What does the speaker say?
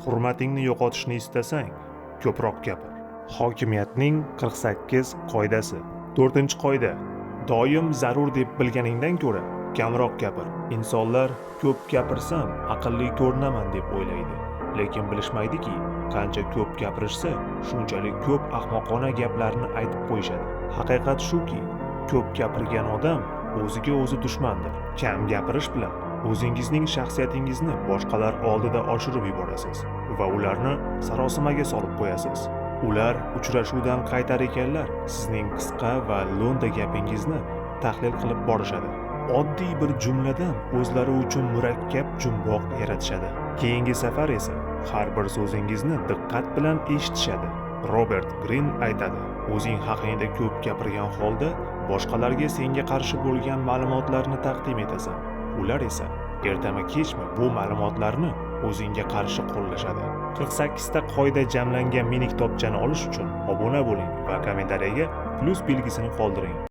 Hurmatingni yo'qotishni istasang, ko'proq gapir. Hokimiyatning 48 qoidasi. 4-qoida. Doim zarur deb bilganingdan ko'ra kamroq gapir. Insonlar ko'p gapirsam aqlli ko'rinaman deb o'ylaydi, lekin bilishmaydiki, qancha ko'p gapirishsa, shunchalik ko'p ahmoqona gaplarni aytib qo'yishadi. Haqiqat shuki, ko'p gapirgan odam o'ziga o'zi dushmandir. Kam gapirish bilan o'zingizning shaxsiyatingizni boshqalar oldida oshirib yuborasiz va ularni sarosimaga solib qo'yasiz. Ular uchrashuvdan qaytar ekanlar, sizning qisqa va lo'nda gapingizni tahlil qilib borishadi. Oddiy bir jumladan o'zlari uchun murakkab jumboq yaratishadi. Keyingi safar esa har bir so'zingizni diqqat bilan eshitishadi. Robert Greene aytadi: o'zing haqingda ko'p gapirgan holda boshqalarga senga qarshi bo'lgan ma'lumotlarni taqdim etasan. Ular esa ertami-kechmi bu ma'lumotlarni o'zingga qarshi qo'llashadi. 48 ta qoida jamlangan mini kitobchani olish uchun obuna bo'ling va kommentariyaga plus belgisini qoldiring.